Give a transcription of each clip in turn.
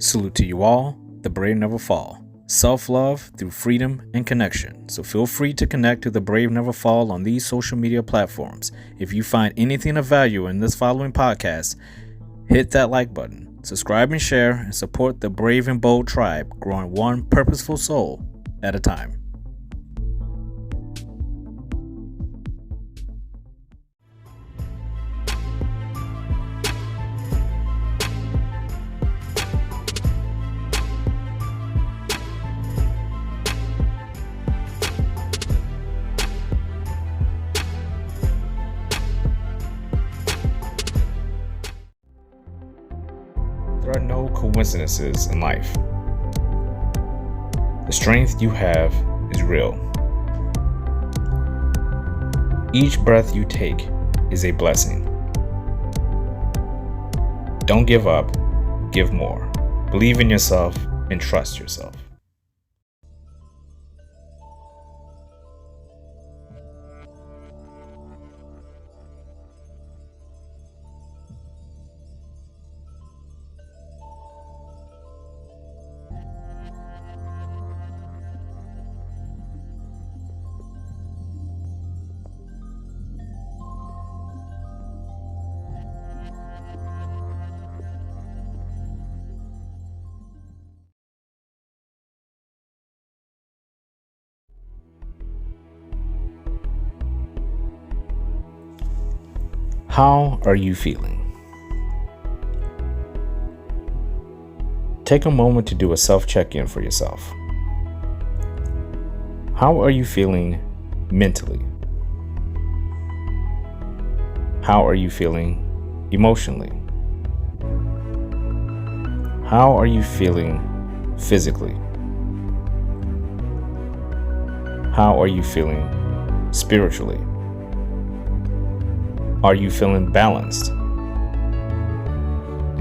Salute to you all, the brave never fall. Self-love through freedom and connection. So feel free to connect to the Brave Never Fall on these social media platforms. If you find anything of value in this following podcast, hit that like button, subscribe and share, and support the brave and bold tribe growing one purposeful soul at a time. There are no coincidences in life. The strength you have is real. Each breath you take is a blessing. Don't give up, give more. Believe in yourself and trust yourself. How are you feeling? Take a moment to do a self-check-in for yourself. How are you feeling mentally? How are you feeling emotionally? How are you feeling physically? How are you feeling spiritually? Are you feeling balanced?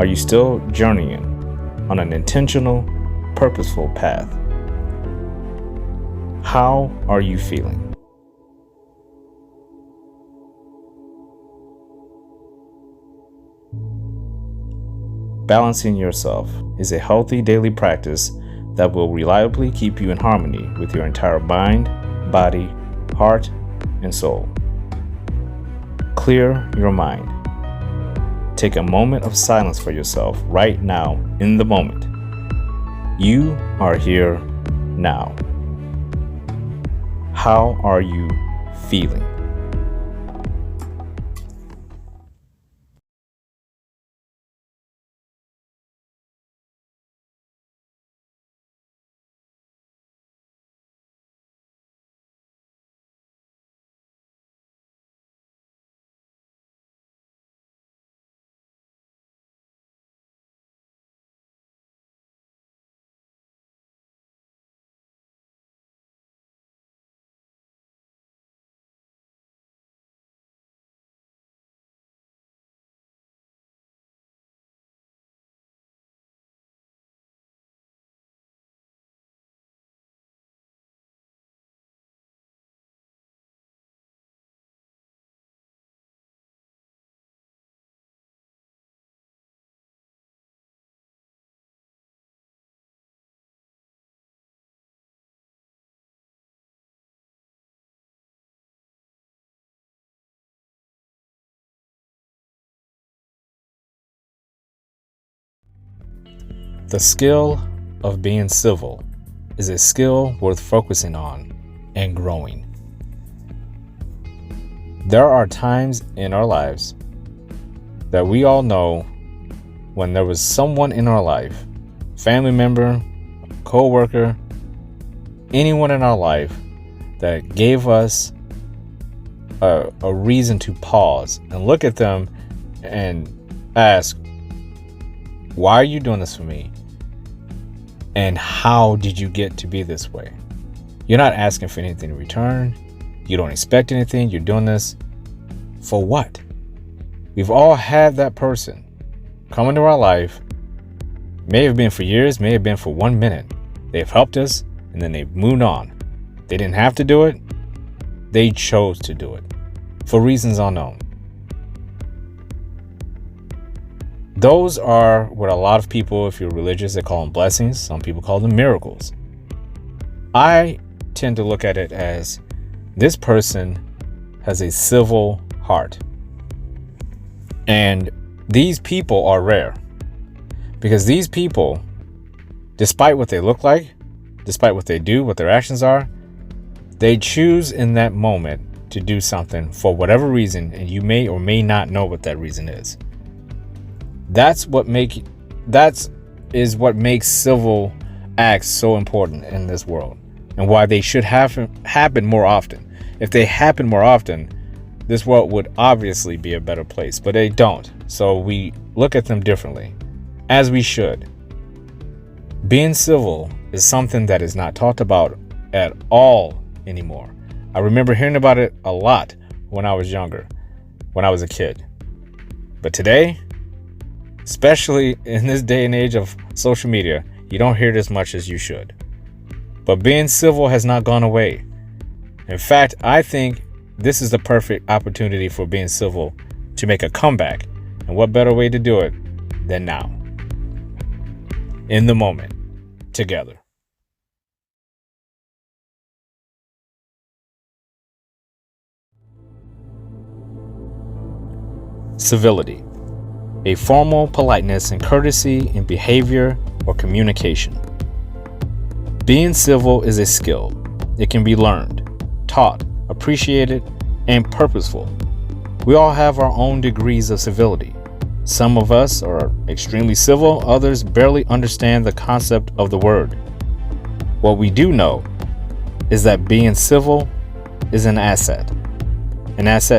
Are you still journeying on an intentional, purposeful path? How are you feeling? Balancing yourself is a healthy daily practice that will reliably keep you in harmony with your entire mind, body, heart, and soul. Clear your mind. Take a moment of silence for yourself right now in the moment. You are here now. How are you feeling? The skill of being civil is a skill worth focusing on and growing. There are times in our lives that we all know when there was someone in our life, family member, co-worker, anyone in our life that gave us a reason to pause and look at them and ask, why are you doing this for me? And how did you get to be this way? You're not asking for anything in return. You don't expect anything. You're doing this for what? We've all had that person come into our life. May have been for years, may have been for 1 minute. They've helped us and then they've moved on. They didn't have to do it. They chose to do it for reasons unknown. Those are what a lot of people, if you're religious, they call them blessings. Some people call them miracles. I tend to look at it as this person has a civil heart. And these people are rare because these people, despite what they look like, despite what they do, what their actions are, they choose in that moment to do something for whatever reason, and you may or may not know what that reason is. That is what makes civil acts so important in this world, and why they should happen more often. If they happen more often, this world would obviously be a better place, but they don't. So we look at them differently, as we should. Being civil is something that is not talked about at all anymore. I remember hearing about it a lot when I was younger, when I was a kid. But today, especially in this day and age of social media, you don't hear it as much as you should. But being civil has not gone away. In fact, I think this is the perfect opportunity for being civil to make a comeback. And what better way to do it than now? In the moment, together. Civility. A formal politeness and courtesy in behavior or communication. Being civil is a skill. It can be learned, taught, appreciated, and purposeful. We all have our own degrees of civility. Some of us are extremely civil, others barely understand the concept of the word. What we do know is that being civil is an asset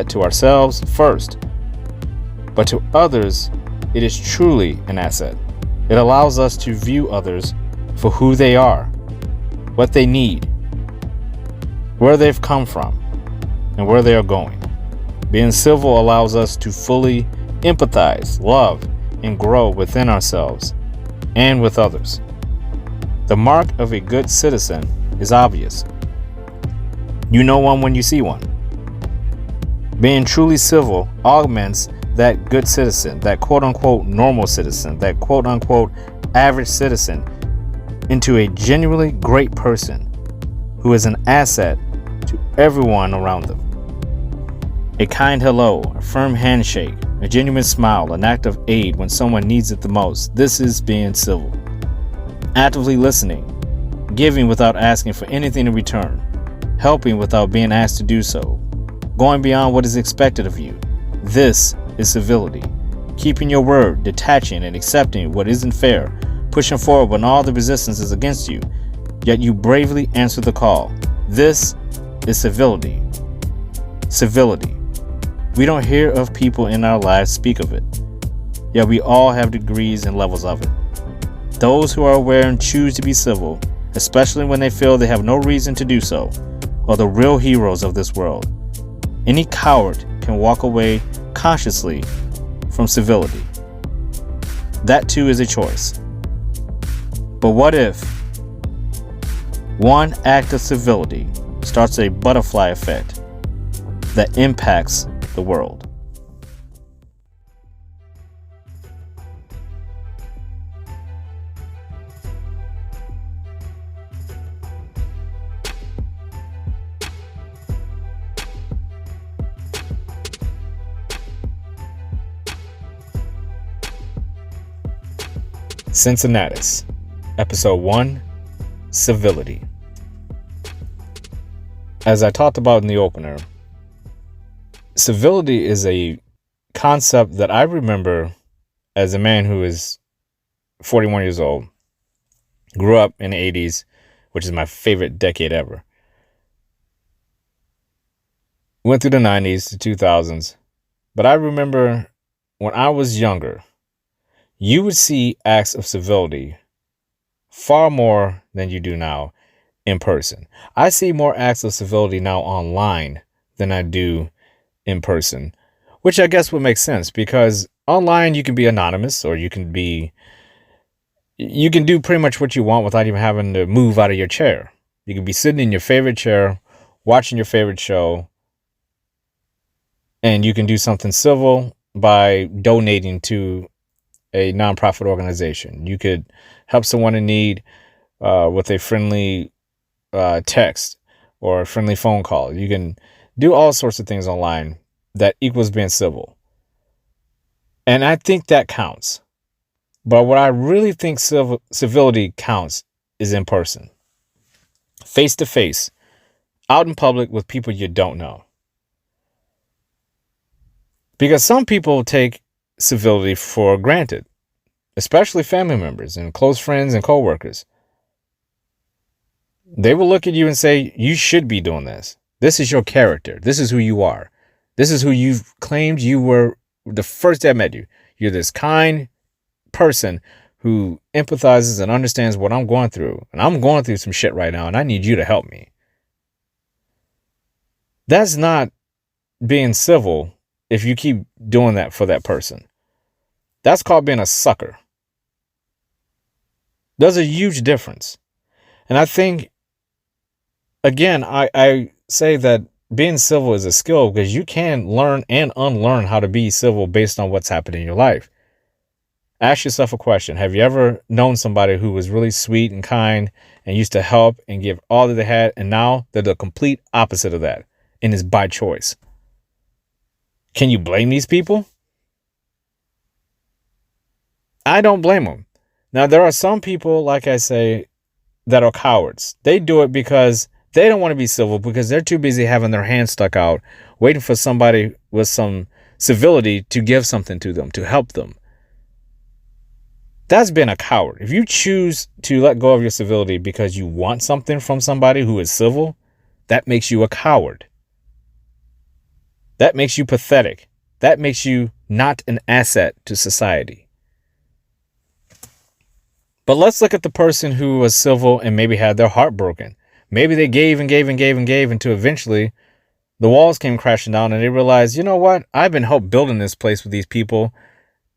to ourselves first, but to others, it is truly an asset. It allows us to view others for who they are, what they need, where they've come from, and where they are going. Being civil allows us to fully empathize, love, and grow within ourselves and with others. The mark of a good citizen is obvious. You know one when you see one. Being truly civil augments that good citizen, that quote-unquote normal citizen, that quote-unquote average citizen into a genuinely great person who is an asset to everyone around them. A kind hello, a firm handshake, a genuine smile, an act of aid when someone needs it the most. This is being civil. Actively listening, giving without asking for anything in return, helping without being asked to do so, going beyond what is expected of you. This is civility. Keeping your word, detaching and accepting what isn't fair, pushing forward when all the resistance is against you, yet you bravely answer the call. This is civility. Civility. We don't hear of people in our lives speak of it, yet we all have degrees and levels of it. Those who are aware and choose to be civil, especially when they feel they have no reason to do so, are the real heroes of this world. Any coward can walk away consciously from civility. That too is a choice. But what if one act of civility starts a butterfly effect that impacts the world? Cincinnatus, Episode 1, Civility. As I talked about in the opener, civility is a concept that I remember as a man who is 41 years old, grew up in the 80s, which is my favorite decade ever. Went through the 90s to 2000s, but I remember when I was younger, you would see acts of civility far more than you do now in person. I see more acts of civility now online than I do in person, which I guess would make sense because online you can be anonymous, or you can do pretty much what you want without even having to move out of your chair. You can be sitting in your favorite chair, watching your favorite show, and you can do something civil by donating to a nonprofit organization. You could help someone in need with a friendly text or a friendly phone call. You can do all sorts of things online that equals being civil. And I think that counts. But what I really think civility counts is in person, face to face, out in public with people you don't know. Because some people take civility for granted, especially family members and close friends and coworkers. They will look at you and say, you should be doing this. This is your character. This is who you are. This is who you've claimed you were the first day I met you. You're this kind person who empathizes and understands what I'm going through. And I'm going through some shit right now, and I need you to help me. That's not being civil if you keep doing that for that person. That's called being a sucker. There's a huge difference. And I think, again, I say that being civil is a skill because you can learn and unlearn how to be civil based on what's happening in your life. Ask yourself a question. Have you ever known somebody who was really sweet and kind and used to help and give all that they had, and now they're the complete opposite of that, and it's by choice? Can you blame these people? I don't blame them. Now, there are some people, like I say, that are cowards. They do it because they don't want to be civil because they're too busy having their hands stuck out, waiting for somebody with some civility to give something to them, to help them. That's being a coward. If you choose to let go of your civility because you want something from somebody who is civil, that makes you a coward. That makes you pathetic. That makes you not an asset to society. But let's look at the person who was civil and maybe had their heart broken. Maybe they gave and gave and gave and gave until eventually the walls came crashing down and they realized, you know what? I've been helped building this place with these people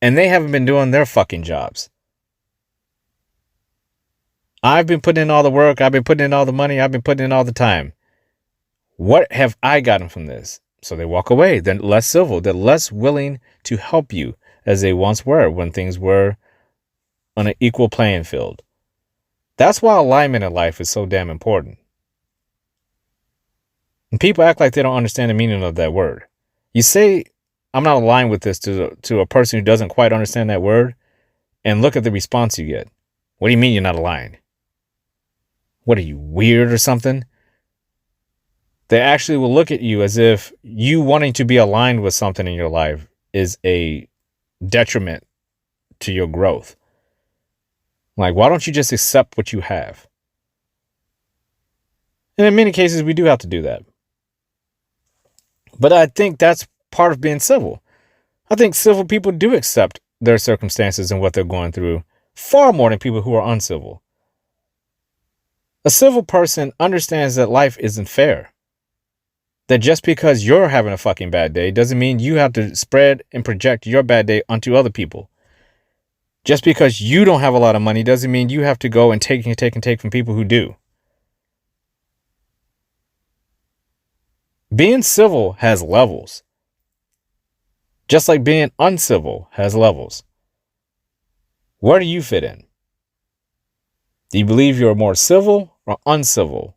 and they haven't been doing their fucking jobs. I've been putting in all the work. I've been putting in all the money. I've been putting in all the time. What have I gotten from this? So they walk away. They're less civil. They're less willing to help you as they once were when things were on an equal playing field. That's why alignment in life is so damn important. And people act like they don't understand the meaning of that word. You say, I'm not aligned with this to a person who doesn't quite understand that word, and look at the response you get. What do you mean you're not aligned? What are you, weird or something? They actually will look at you as if you wanting to be aligned with something in your life is a detriment to your growth. Like, why don't you just accept what you have? And in many cases, we do have to do that. But I think that's part of being civil. I think civil people do accept their circumstances and what they're going through far more than people who are uncivil. A civil person understands that life isn't fair. That just because you're having a fucking bad day doesn't mean you have to spread and project your bad day onto other people. Just because you don't have a lot of money doesn't mean you have to go and take from people who do. Being civil has levels. Just like being uncivil has levels. Where do you fit in? Do you believe you're more civil or uncivil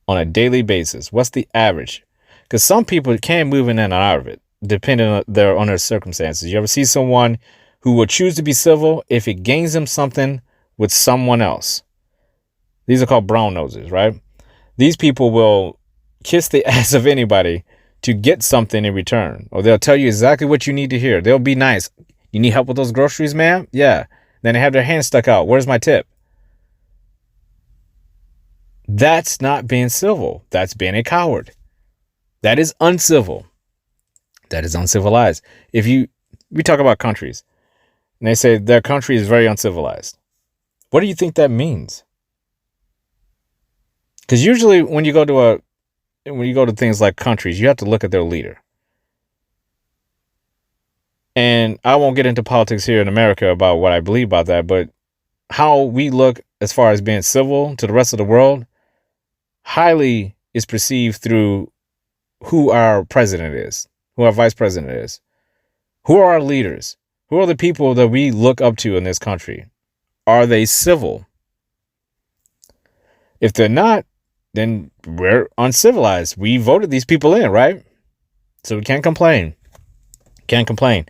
on a daily basis? What's the average? Because some people can move in and out of it, depending on their circumstances. You ever see someone who will choose to be civil if it gains them something with someone else? These are called brown noses, right? These people will kiss the ass of anybody to get something in return. Or they'll tell you exactly what you need to hear. They'll be nice. You need help with those groceries, ma'am? Yeah. Then they have their hands stuck out. Where's my tip? That's not being civil. That's being a coward. That is uncivil. That is uncivilized. We talk about countries and they say their country is very uncivilized. What do you think that means? Because usually when you go to things like countries, you have to look at their leader. And I won't get into politics here in America about what I believe about that, but how we look as far as being civil to the rest of the world highly is perceived through who our president is, who our vice president is, who are our leaders. Who are the people that we look up to in this country? Are they civil? If they're not, then we're uncivilized. We voted these people in, right? So we can't complain. Can't complain.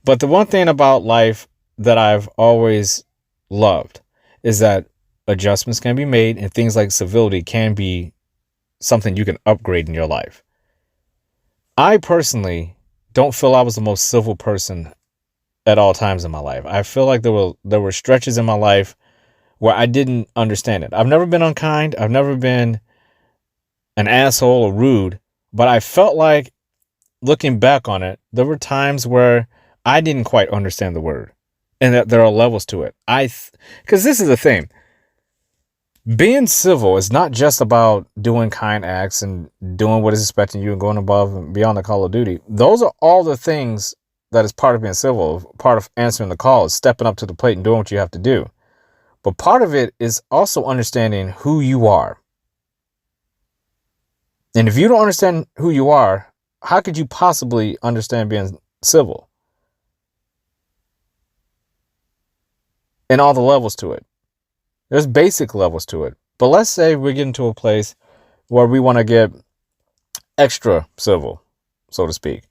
But the one thing about life that I've always loved is that adjustments can be made, and things like civility can be something you can upgrade in your life. I personally don't feel I was the most civil person at all times in my life. I feel like there were stretches in my life where I didn't understand it. I've never been unkind. I've never been an asshole or rude, but I felt like, looking back on it, there were times where I didn't quite understand the word, and that there are levels to it. Because this is the thing. Being civil is not just about doing kind acts and doing what is expected of you and going above and beyond the call of duty. Those are all the things that is part of being civil. Part of answering the call is stepping up to the plate and doing what you have to do. But part of it is also understanding who you are. And if you don't understand who you are, how could you possibly understand being civil? And all the levels to it. There's basic levels to it. But let's say we're getting to a place where we want to get extra civil, so to speak.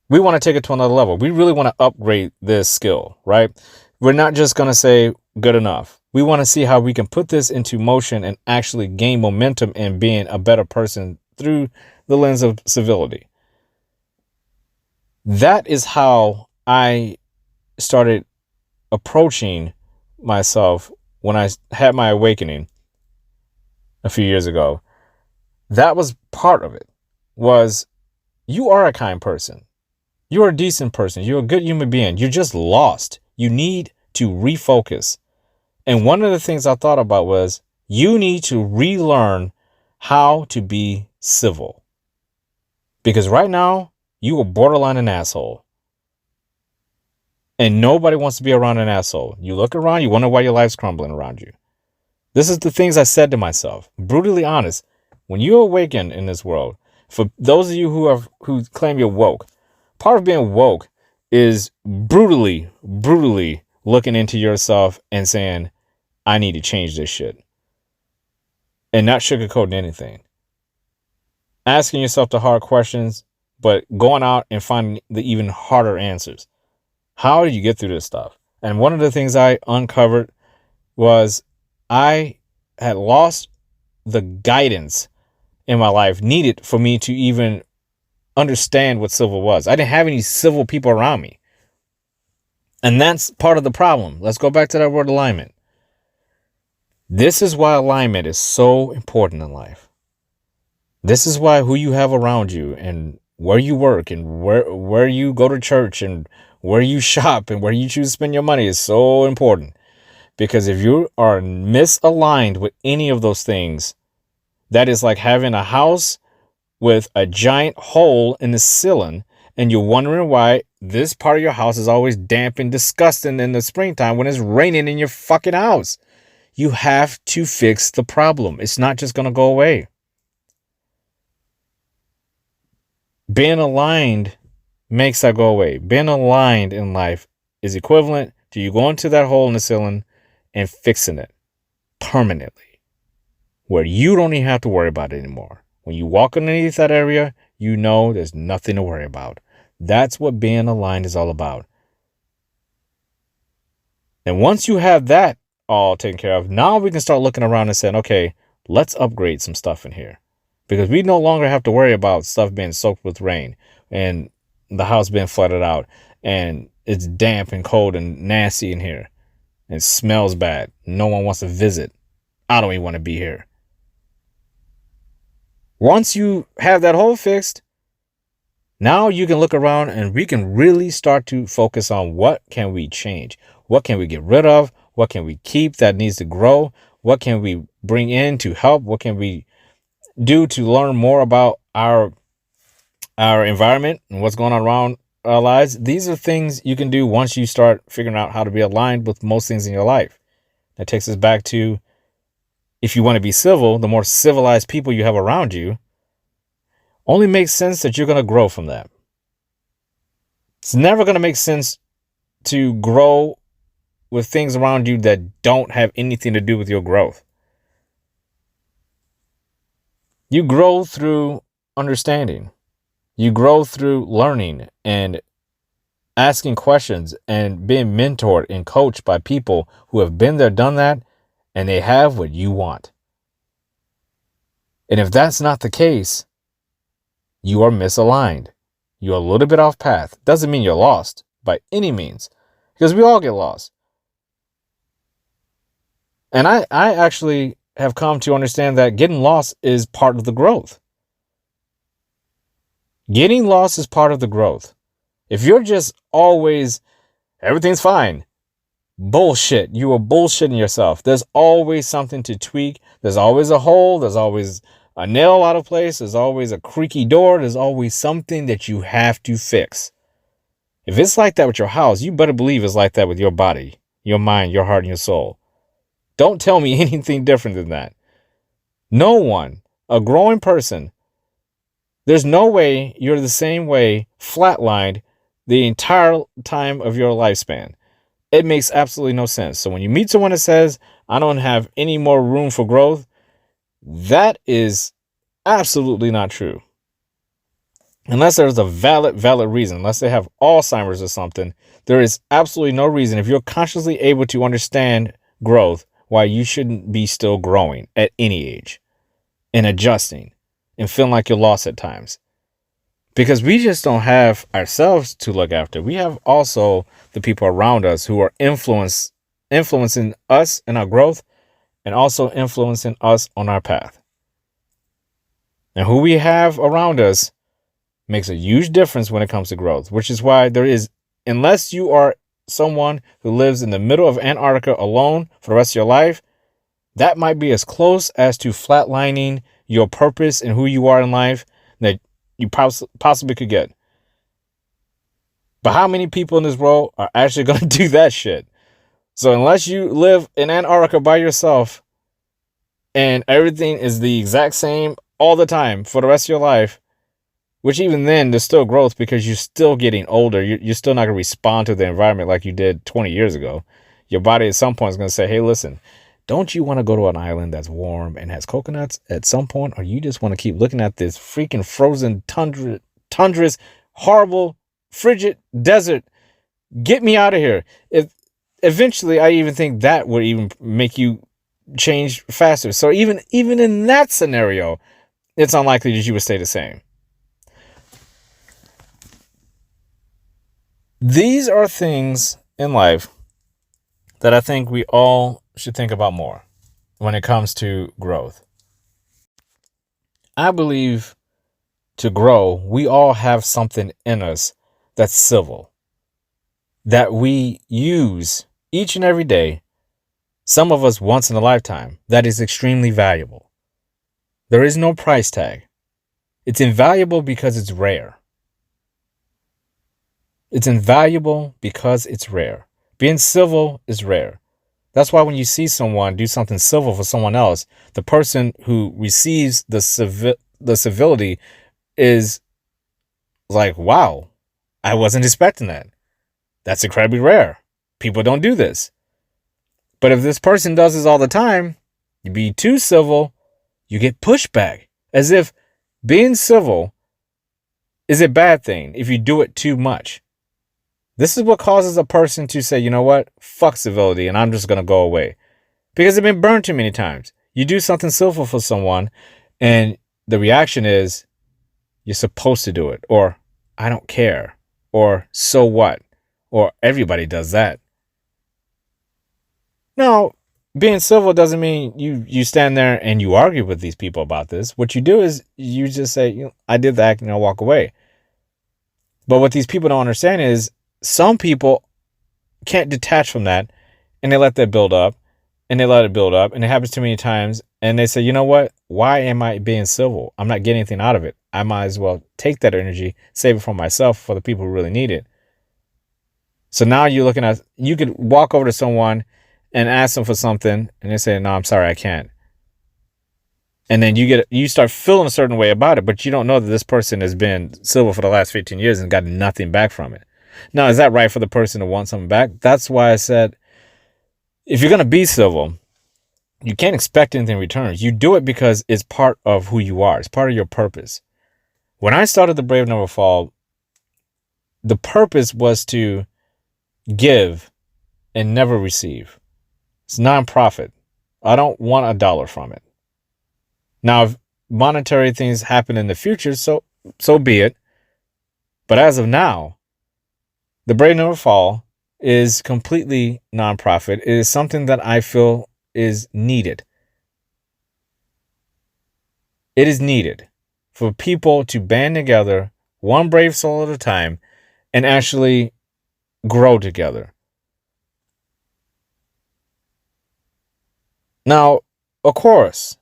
We want to take it to another level. We really want to upgrade this skill, right? We're not just going to say good enough. We want to see how we can put this into motion and actually gain momentum in being a better person through the lens of civility. That is how I started approaching myself when I had my awakening a few years ago. That was part of it, was you are a kind person. You're a decent person. You're a good human being. You're just lost. You need to refocus. And one of the things I thought about was you need to relearn how to be civil. Because right now, you are borderline an asshole. And nobody wants to be around an asshole. You look around, you wonder why your life's crumbling around you. This is the things I said to myself. Brutally honest. When you awaken in this world, for those of you who claim you're woke, part of being woke is brutally looking into yourself and saying, I need to change this shit. And not sugarcoating anything. Asking yourself the hard questions, but going out and finding the even harder answers. How did you get through this stuff? And one of the things I uncovered was I had lost the guidance in my life needed for me to even understand what civil was. I didn't have any civil people around me. And that's part of the problem. Let's go back to that word alignment. This is why alignment is so important in life. This is why who you have around you and where you work and where you go to church and where you shop and where you choose to spend your money is so important. Because if you are misaligned with any of those things, that is like having a house with a giant hole in the ceiling and you're wondering why this part of your house is always damp and disgusting in the springtime when it's raining in your fucking house. You have to fix the problem. It's not just going to go away. Being aligned makes that go away. Being aligned in life is equivalent to you going to that hole in the ceiling and fixing it permanently, where you don't even have to worry about it anymore. When you walk underneath that area, you know there's nothing to worry about. That's what being aligned is all about. And once you have that all taken care of, now we can start looking around and saying, okay, let's upgrade some stuff in here. Because we no longer have to worry about stuff being soaked with rain and the house being flooded out and it's damp and cold and nasty in here. It smells bad. No one wants to visit. I don't even want to be here. Once you have that hole fixed, now you can look around and we can really start to focus on what can we change? What can we get rid of? What can we keep that needs to grow? What can we bring in to help? What can we do to learn more about our environment and what's going on around our lives? These are things you can do once you start figuring out how to be aligned with most things in your life. That takes us back to, if you want to be civil, the more civilized people you have around you, only makes sense that you're going to grow from that. It's never going to make sense to grow with things around you that don't have anything to do with your growth. You grow through understanding. You grow through learning and asking questions and being mentored and coached by people who have been there, done that, and they have what you want. And if that's not the case, you are misaligned. You're a little bit off path. Doesn't mean you're lost by any means, because we all get lost. And I actually have come to understand that getting lost is part of the growth. Getting lost is part of the growth. If you're just always, everything's fine, bullshit. You are bullshitting yourself. There's always something to tweak. There's always a hole. There's always a nail out of place. There's always a creaky door. There's always something that you have to fix. If it's like that with your house, you better believe it's like that with your body, your mind, your heart, and your soul. Don't tell me anything different than that. No one, a growing person, there's no way you're the same way, flatlined, the entire time of your lifespan. It makes absolutely no sense. So when you meet someone that says, I don't have any more room for growth, that is absolutely not true. Unless there's a valid reason, unless they have Alzheimer's or something, there is absolutely no reason, if you're consciously able to understand growth, why you shouldn't be still growing at any age and adjusting and feeling like you're lost at times. Because we just don't have ourselves to look after. We have also the people around us who are influencing us in our growth and also influencing us on our path. And who we have around us makes a huge difference when it comes to growth, which is why there is, unless you are someone who lives in the middle of Antarctica alone for the rest of your life, that might be as close as to flatlining your purpose and who you are in life that you possibly could get. But how many people in this world are actually going to do that shit? So unless you live in Antarctica by yourself and everything is the exact same all the time for the rest of your life, which even then there's still growth because you're still getting older. You're still not going to respond to the environment like you did 20 years ago. Your body at some point is going to say, hey, listen, don't you want to go to an island that's warm and has coconuts at some point? Or you just want to keep looking at this freaking frozen tundras, horrible, frigid desert? Get me out of here. If eventually, I even think that would even make you change faster. So even in that scenario, it's unlikely that you would stay the same. These are things in life that I think we all should think about more when it comes to growth. I believe to grow, we all have something in us that's civil, that we use each and every day, some of us once in a lifetime, that is extremely valuable. There is no price tag. It's invaluable because it's rare. It's invaluable because it's rare. Being civil is rare. That's why when you see someone do something civil for someone else, the person who receives the civility is like, wow, I wasn't expecting that. That's incredibly rare. People don't do this. But if this person does this all the time, you be too civil, you get pushback. As if being civil is a bad thing if you do it too much. This is what causes a person to say, you know what, fuck civility, and I'm just going to go away. Because they've been burned too many times. You do something civil for someone, and the reaction is, you're supposed to do it, or I don't care, or so what, or everybody does that. No, being civil doesn't mean you stand there and you argue with these people about this. What you do is you just say, you know, I did the act and I'll walk away. But what these people don't understand is some people can't detach from that, and they let that build up, and they let it build up, and it happens too many times, and they say, you know what? Why am I being civil? I'm not getting anything out of it. I might as well take that energy, save it for myself, for the people who really need it. So now you're looking at, you could walk over to someone and ask them for something, and they say, no, I'm sorry, I can't. And then you start feeling a certain way about it, but you don't know that this person has been civil for the last 15 years and got nothing back from it. Now, is that right for the person to want something back? That's why I said, if you're going to be civil, you can't expect anything in return. You do it because it's part of who you are. It's part of your purpose. When I started The Brave Never Fall, the purpose was to give and never receive. It's nonprofit. I don't want $1 from it. Now, if monetary things happen in the future, so be it. But as of now, The Brave Never Fall is completely nonprofit. It is something that I feel is needed. It is needed for people to band together, one brave soul at a time, and actually grow together. Now, of course,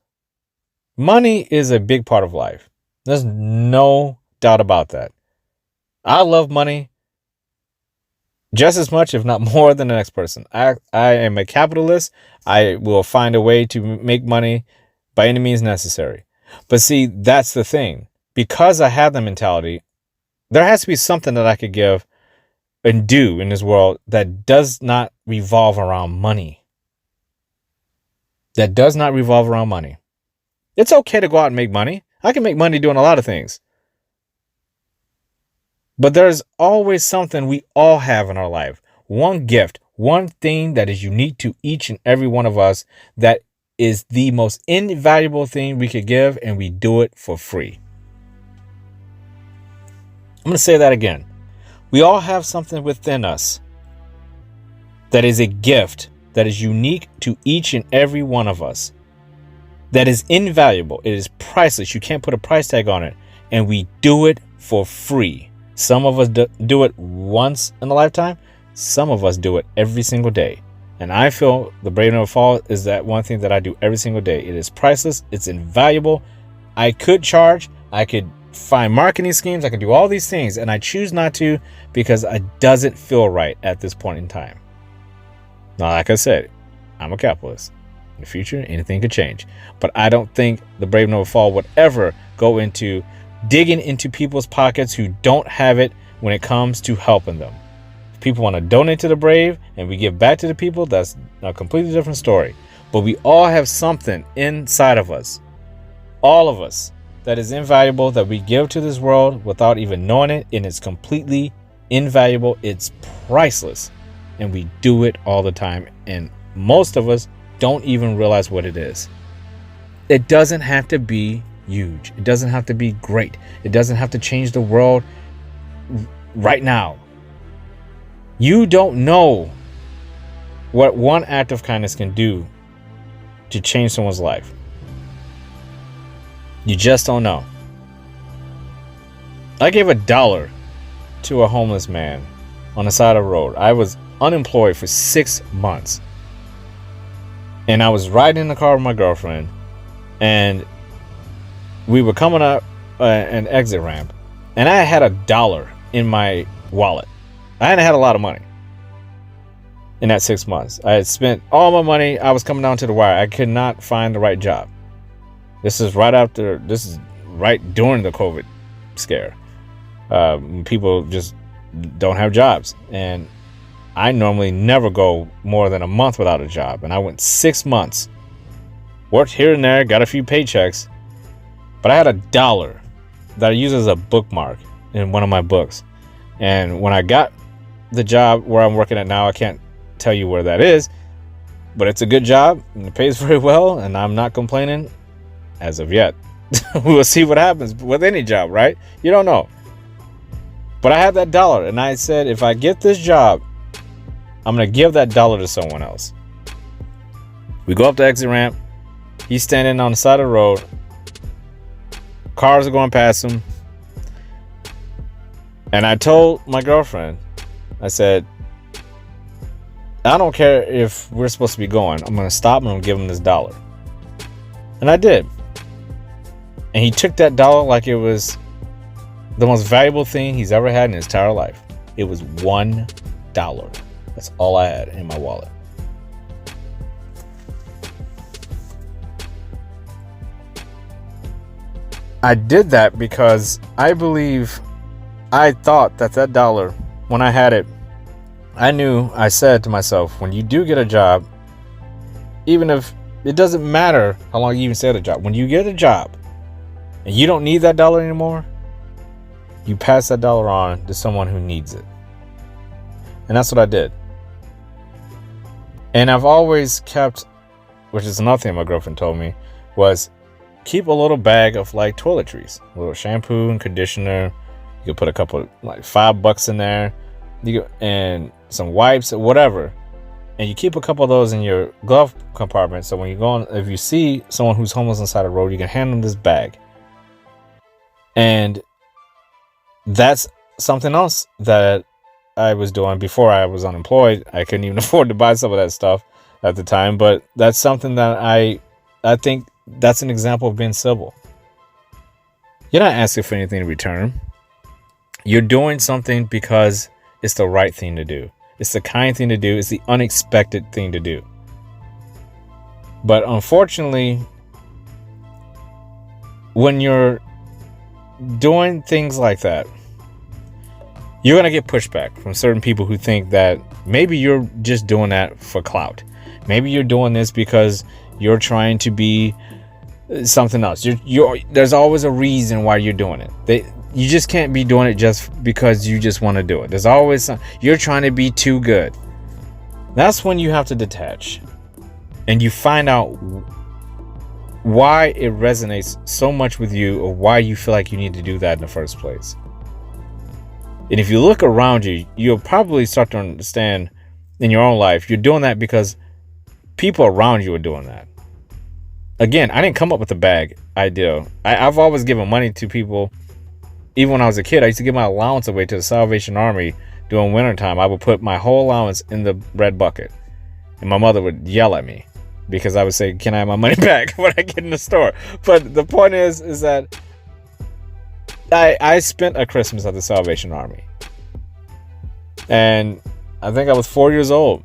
money is a big part of life. There's no doubt about that. I love money just as much, if not more, than the next person. I am a capitalist. I will find a way to make money by any means necessary. But see, that's the thing. Because I have the mentality, there has to be something that I could give and do in this world that does not revolve around money. That does not revolve around money. It's okay to go out and make money. I can make money doing a lot of things. But there's always something we all have in our life. One gift, one thing that is unique to each and every one of us, that is the most invaluable thing we could give, and we do it for free. I'm going to say that again. We all have something within us that is a gift that is unique to each and every one of us, that is invaluable. It is priceless. You can't put a price tag on it. And we do it for free. Some of us do it once in a lifetime. Some of us do it every single day. And I feel The Brave Never Fall is that one thing that I do every single day. It is priceless. It's invaluable. I could charge. I could find marketing schemes. I could do all these things. And I choose not to because it doesn't feel right at this point in time. Now, like I said, I'm a capitalist. In the future, anything could change. But I don't think The Brave Never Fall would ever go into digging into people's pockets who don't have it when it comes to helping them. If people want to donate to the Brave and we give back to the people, that's a completely different story. But we all have something inside of us, all of us, that is invaluable, that we give to this world without even knowing it. And it's completely invaluable. It's priceless. And we do it all the time. And most of us don't even realize what it is. It doesn't have to be huge. It doesn't have to be great. It doesn't have to change the world right now. You don't know what one act of kindness can do to change someone's life. You just don't know. I gave $1 to a homeless man on the side of the road. I was unemployed for 6 months. And I was riding in the car with my girlfriend, and we were coming up an exit ramp, and I had $1 in my wallet. I hadn't had a lot of money in that 6 months. I had spent all my money. I was coming down to the wire. I could not find the right job. This is right during the COVID scare. People just don't have jobs. And I normally never go more than a month without a job. And I went 6 months, worked here and there, got a few paychecks. But I had $1 that I use as a bookmark in one of my books. And when I got the job where I'm working at now, I can't tell you where that is, but it's a good job and it pays very well, and I'm not complaining as of yet. We'll see what happens with any job, right? You don't know. But I had that $1, and I said, if I get this job, I'm going to give that $1 to someone else. We go up the exit ramp. He's standing on the side of the road. Cars are going past him. And I told my girlfriend, I said, I don't care if we're supposed to be going. I'm going to stop and I'm going to give him this $1. And I did. And he took that $1 like it was the most valuable thing he's ever had in his entire life. It was $1. That's all I had in my wallet. I did that because I thought that $1 when I had it, I said to myself, when you do get a job, even if it doesn't matter how long you even stay at a job, when you get a job and you don't need that dollar anymore, you pass that dollar on to someone who needs it. And that's what I did. And I've always kept, which is another thing my girlfriend told me, was keep a little bag of like toiletries, a little shampoo and conditioner. You could put a couple, like $5 in there, and some wipes or whatever. And you keep a couple of those in your glove compartment. So when you go on, if you see someone who's homeless on the side of the road, you can hand them this bag. And that's something else that I was doing before I was unemployed. I couldn't even afford to buy some of that stuff at the time, but that's something that I think that's an example of being civil. You're not asking for anything in return. You're doing something because it's the right thing to do. It's the kind thing to do. It's the unexpected thing to do. But unfortunately, when you're doing things like that, you're going to get pushback from certain people who think that maybe you're just doing that for clout. Maybe you're doing this because you're trying to be something else. There's always a reason why you're doing it. You just can't be doing it just because you just want to do it. There's always you're trying to be too good. That's when you have to detach and you find out why it resonates so much with you, or why you feel like you need to do that in the first place. And if you look around you, you'll probably start to understand in your own life, you're doing that because people around you are doing that. Again, I didn't come up with the bag idea. I've always given money to people. Even when I was a kid, I used to give my allowance away to the Salvation Army during wintertime. I would put my whole allowance in the red bucket. And my mother would yell at me because I would say, can I have my money back when I get in the store? But the point is that I spent a Christmas at the Salvation Army. And I think I was 4 years old.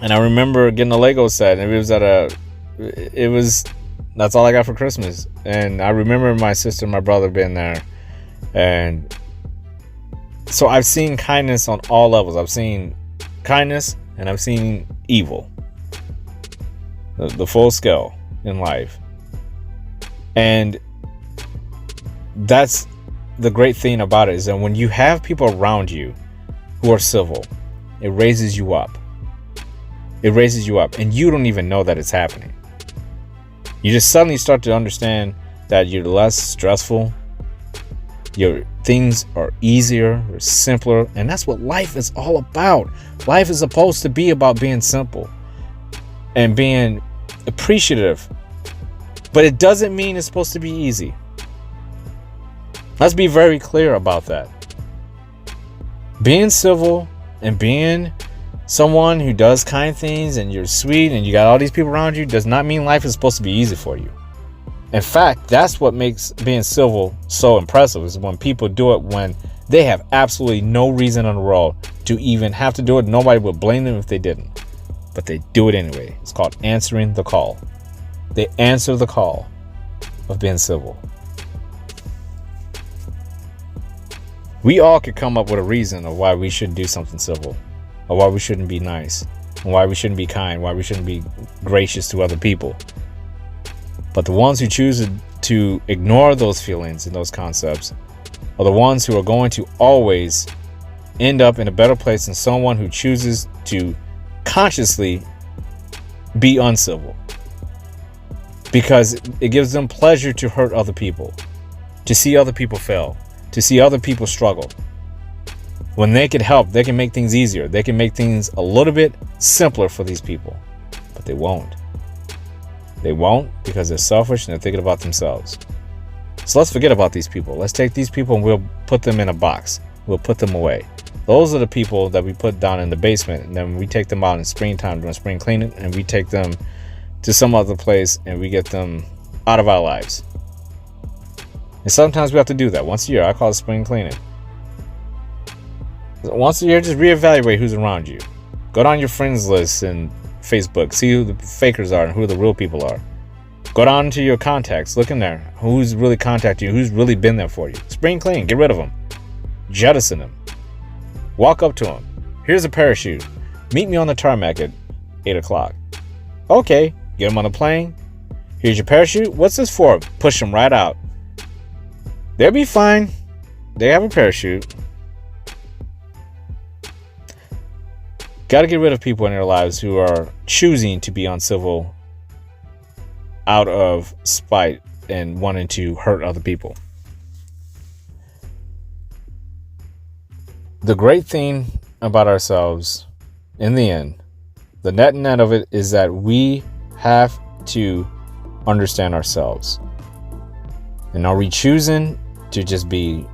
And I remember getting a Lego set. And that's all I got for Christmas. And I remember my sister and my brother being there. And so I've seen kindness on all levels. I've seen kindness and I've seen evil. The full scale in life. And that's the great thing about it, is that when you have people around you who are civil, it raises you up. It raises you up and you don't even know that it's happening. You just suddenly start to understand that you're less stressful. Your things are easier or simpler. And that's what life is all about. Life is supposed to be about being simple and being appreciative. But it doesn't mean it's supposed to be easy. Let's be very clear about that. Being civil and being someone who does kind things and you're sweet and you got all these people around you does not mean life is supposed to be easy for you. In fact, that's what makes being civil so impressive, is when people do it when they have absolutely no reason in the world to even have to do it. Nobody would blame them if they didn't, but they do it anyway. It's called answering the call. They answer the call of being civil. We all could come up with a reason of why we shouldn't do something civil, or why we shouldn't be nice, and why we shouldn't be kind, why we shouldn't be gracious to other people. But the ones who choose to ignore those feelings and those concepts are the ones who are going to always end up in a better place than someone who chooses to consciously be uncivil. Because it gives them pleasure to hurt other people, to see other people fail, to see other people struggle. When they can help, they can make things easier. They can make things a little bit simpler for these people, but they won't. They won't, because they're selfish and they're thinking about themselves. So let's forget about these people. Let's take these people and we'll put them in a box. We'll put them away. Those are the people that we put down in the basement, and then we take them out in springtime during spring cleaning, and we take them to some other place and we get them out of our lives. And sometimes we have to do that once a year. I call it spring cleaning. Once a year, just reevaluate who's around you. Go down your friends list and Facebook, see who the fakers are and who the real people are. Go down to your contacts, look in there. Who's really contacted you? Who's really been there for you? Spring clean, get rid of them. Jettison them. Walk up to them. Here's a parachute. Meet me on the tarmac at 8 o'clock. Okay, get them on the plane. Here's your parachute. What's this for? Push them right out. They'll be fine. They have a parachute. Got to get rid of people in their lives who are choosing to be uncivil out of spite and wanting to hurt other people. The great thing about ourselves, in the end, the net of it is that we have to understand ourselves. And are we choosing to just be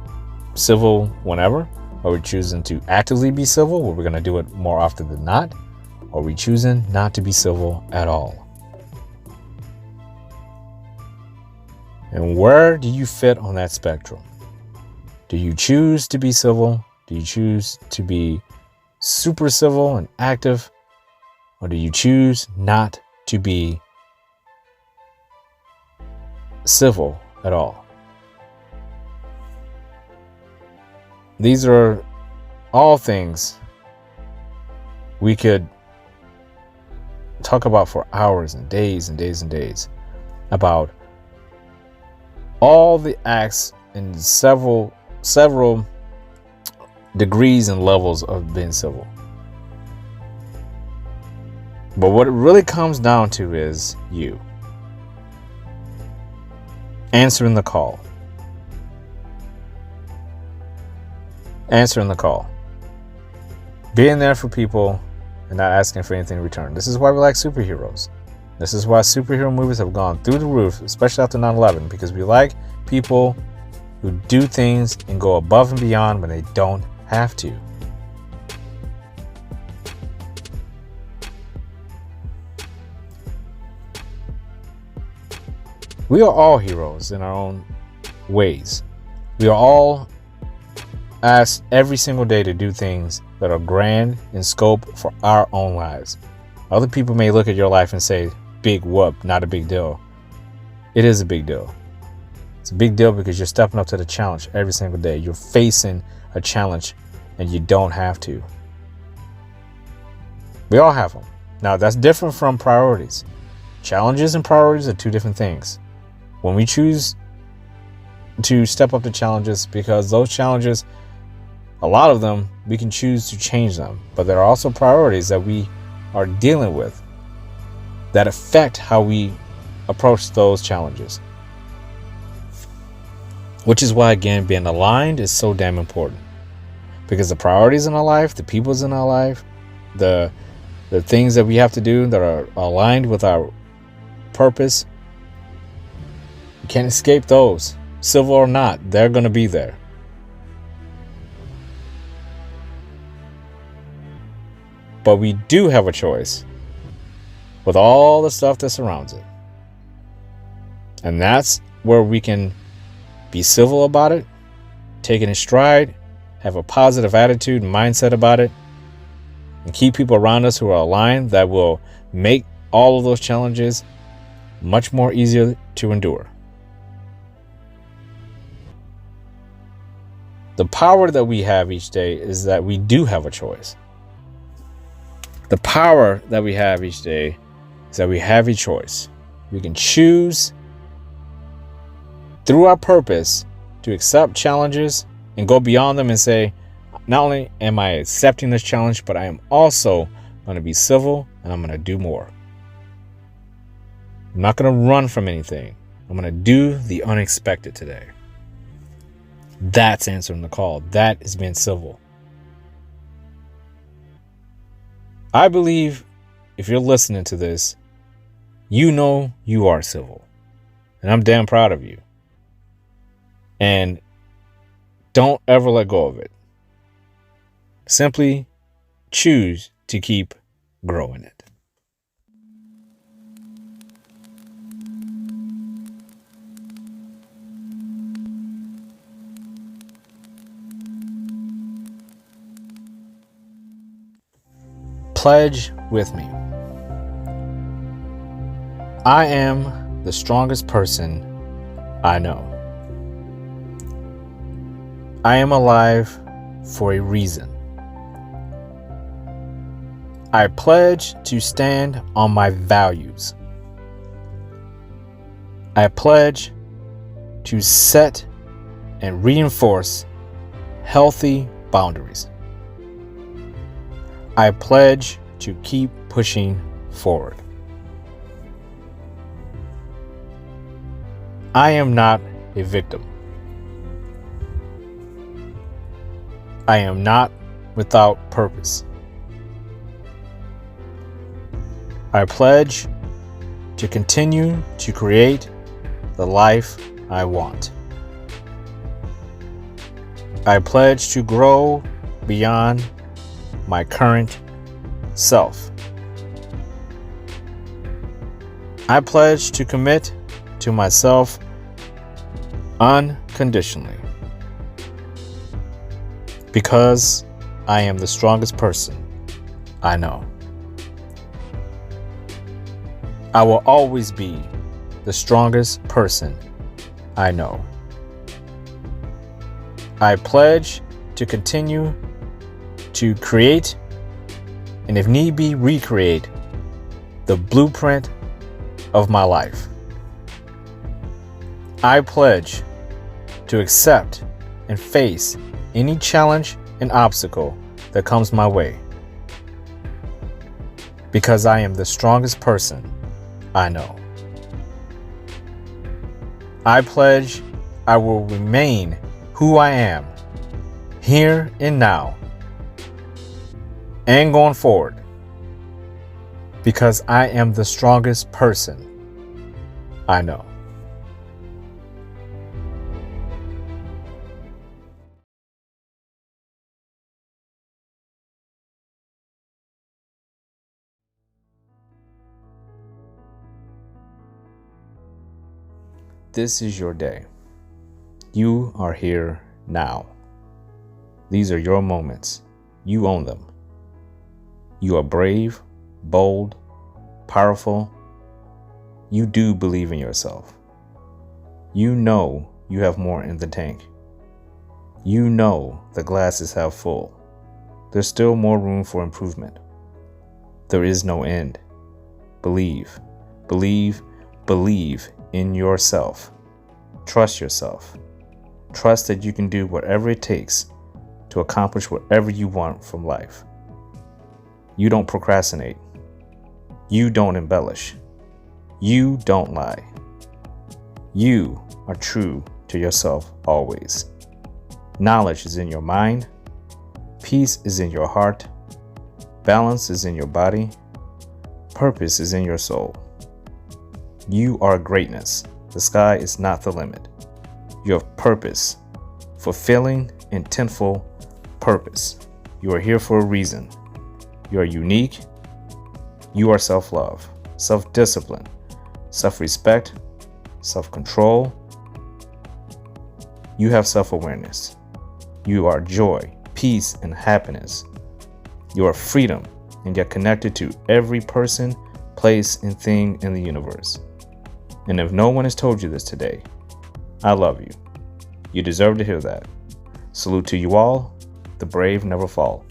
civil whenever? Are we choosing to actively be civil, where we're going to do it more often than not? Or are we choosing not to be civil at all? And where do you fit on that spectrum? Do you choose to be civil? Do you choose to be super civil and active? Or do you choose not to be civil at all? These are all things we could talk about for hours and days and days and days, about all the acts and several degrees and levels of being civil. But what it really comes down to is you answering the call. Answering the call. Being there for people and not asking for anything in return. This is why we like superheroes. This is why superhero movies have gone through the roof, especially after 9/11, because we like people who do things and go above and beyond when they don't have to. We are all heroes in our own ways. We are all asked every single day to do things that are grand in scope for our own lives. Other people may look at your life and say, big whoop, not a big deal. It is a big deal. It's a big deal because you're stepping up to the challenge every single day. You're facing a challenge and you don't have to. We all have them. Now, that's different from priorities. Challenges and priorities are two different things. When we choose to step up to challenges, because those challenges, a lot of them, we can choose to change them. But there are also priorities that we are dealing with that affect how we approach those challenges. Which is why, again, being aligned is so damn important. Because the priorities in our life, the peoples in our life, the things that we have to do that are aligned with our purpose, you can't escape those. Civil or not, they're going to be there. But we do have a choice with all the stuff that surrounds it. And that's where we can be civil about it, take it in stride, have a positive attitude and mindset about it, and keep people around us who are aligned that will make all of those challenges much more easier to endure. The power that we have each day is that we do have a choice. The power that we have each day is that we have a choice. We can choose through our purpose to accept challenges and go beyond them and say, not only am I accepting this challenge, but I am also going to be civil and I'm going to do more. I'm not going to run from anything. I'm going to do the unexpected today. That's answering the call. That is being civil. I believe if you're listening to this, you know you are civil. And I'm damn proud of you. And don't ever let go of it. Simply choose to keep growing it. Pledge with me. I am the strongest person I know. I am alive for a reason. I pledge to stand on my values. I pledge to set and reinforce healthy boundaries. I pledge to keep pushing forward. I am not a victim. I am not without purpose. I pledge to continue to create the life I want. I pledge to grow beyond my current self. I pledge to commit to myself unconditionally, because I am the strongest person I know. I will always be the strongest person I know. I pledge to continue to create, and if need be, recreate the blueprint of my life. I pledge to accept and face any challenge and obstacle that comes my way, because I am the strongest person I know. I pledge I will remain who I am, here and now, and going forward, because I am the strongest person I know. This is your day. You are here now. These are your moments. You own them. You are brave, bold, powerful. You do believe in yourself. You know you have more in the tank. You know the glass is half full. There's still more room for improvement. There is no end. Believe, believe, believe in yourself. Trust yourself. Trust that you can do whatever it takes to accomplish whatever you want from life. You don't procrastinate. You don't embellish. You don't lie. You are true to yourself always. Knowledge is in your mind. Peace is in your heart. Balance is in your body. Purpose is in your soul. You are greatness. The sky is not the limit. You have purpose, fulfilling, intentful purpose. You are here for a reason. You are unique. You are self-love, self-discipline, self-respect, self-control. You have self-awareness. You are joy, peace, and happiness. You are freedom, and yet connected to every person, place, and thing in the universe. And if no one has told you this today, I love you. You deserve to hear that. Salute to you all. The brave never fall.